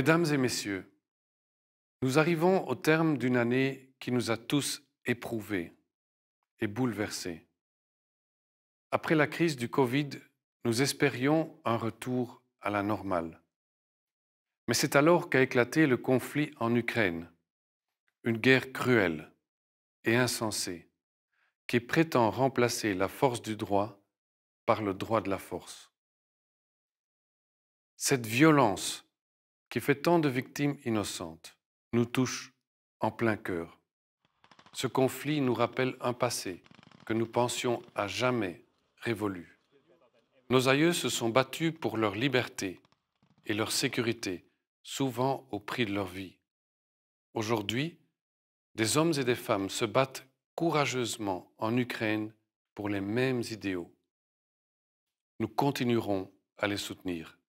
Mesdames et messieurs, nous arrivons au terme d'une année qui nous a tous éprouvés et bouleversés. Après la crise du Covid, nous espérions un retour à la normale. Mais c'est alors qu'a éclaté le conflit en Ukraine, une guerre cruelle et insensée qui prétend remplacer la force du droit par le droit de la force. Cette violence qui fait tant de victimes innocentes nous touche en plein cœur. Ce conflit nous rappelle un passé que nous pensions à jamais révolu. Nos aïeux se sont battus pour leur liberté et leur sécurité, souvent au prix de leur vie. Aujourd'hui, des hommes et des femmes se battent courageusement en Ukraine pour les mêmes idéaux. Nous continuerons à les soutenir.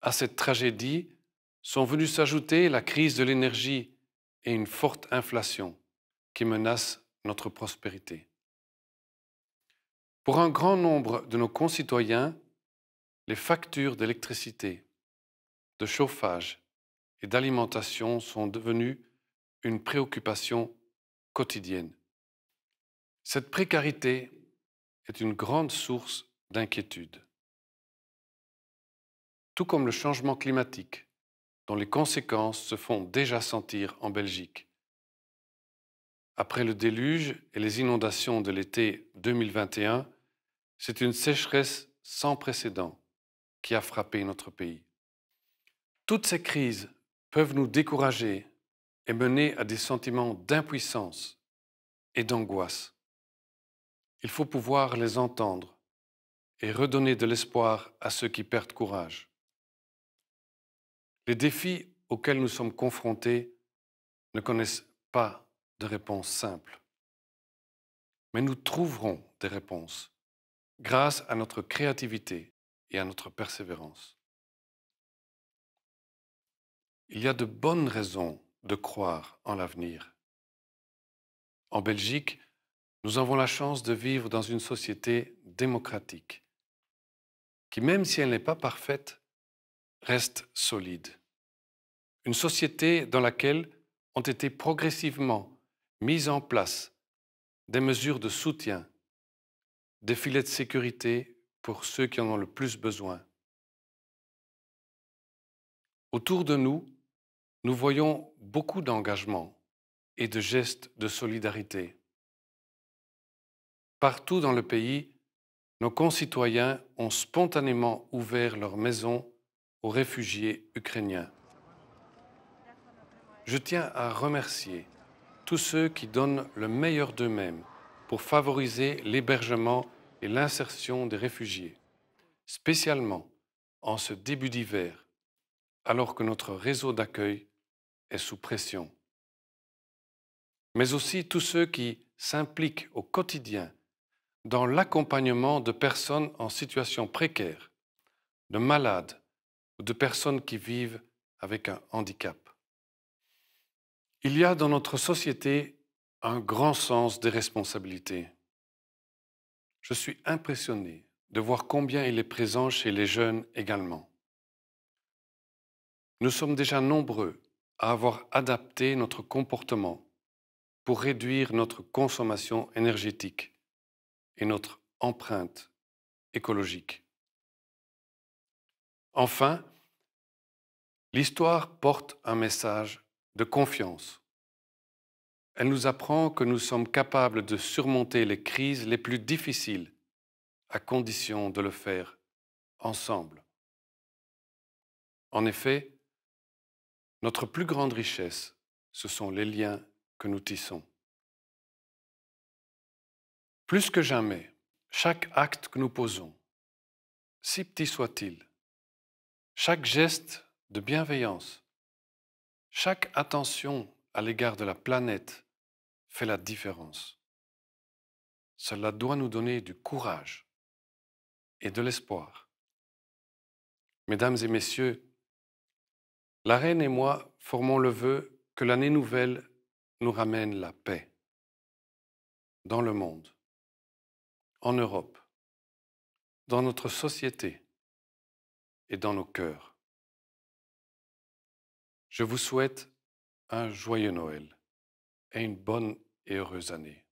À cette tragédie sont venus s'ajouter la crise de l'énergie et une forte inflation qui menace notre prospérité. Pour un grand nombre de nos concitoyens, les factures d'électricité, de chauffage et d'alimentation sont devenues une préoccupation quotidienne. Cette précarité est une grande source d'inquiétude. Tout comme le changement climatique, dont les conséquences se font déjà sentir en Belgique. Après le déluge et les inondations de l'été 2021, c'est une sécheresse sans précédent qui a frappé notre pays. Toutes ces crises peuvent nous décourager et mener à des sentiments d'impuissance et d'angoisse. Il faut pouvoir les entendre et redonner de l'espoir à ceux qui perdent courage. Les défis auxquels nous sommes confrontés ne connaissent pas de réponse simple. Mais nous trouverons des réponses grâce à notre créativité et à notre persévérance. Il y a de bonnes raisons de croire en l'avenir. En Belgique, nous avons la chance de vivre dans une société démocratique qui, même si elle n'est pas parfaite, reste solide. Une société dans laquelle ont été progressivement mises en place des mesures de soutien, des filets de sécurité pour ceux qui en ont le plus besoin. Autour de nous, nous voyons beaucoup d'engagement et de gestes de solidarité. Partout dans le pays, nos concitoyens ont spontanément ouvert leurs maisons aux réfugiés ukrainiens. Je tiens à remercier tous ceux qui donnent le meilleur d'eux-mêmes pour favoriser l'hébergement et l'insertion des réfugiés, spécialement en ce début d'hiver, alors que notre réseau d'accueil est sous pression. Mais aussi tous ceux qui s'impliquent au quotidien dans l'accompagnement de personnes en situation précaire, de malades ou de personnes qui vivent avec un handicap. Il y a dans notre société un grand sens des responsabilités. Je suis impressionné de voir combien il est présent chez les jeunes également. Nous sommes déjà nombreux à avoir adapté notre comportement pour réduire notre consommation énergétique et notre empreinte écologique. Enfin, l'histoire porte un message de confiance. Elle nous apprend que nous sommes capables de surmonter les crises les plus difficiles à condition de le faire ensemble. En effet, notre plus grande richesse, ce sont les liens que nous tissons. Plus que jamais, chaque acte que nous posons, si petit soit-il, chaque geste de bienveillance, chaque attention à l'égard de la planète fait la différence. Cela doit nous donner du courage et de l'espoir. Mesdames et messieurs, la reine et moi formons le vœu que l'année nouvelle nous ramène la paix dans le monde, en Europe, dans notre société et dans nos cœurs. Je vous souhaite un joyeux Noël et une bonne et heureuse année.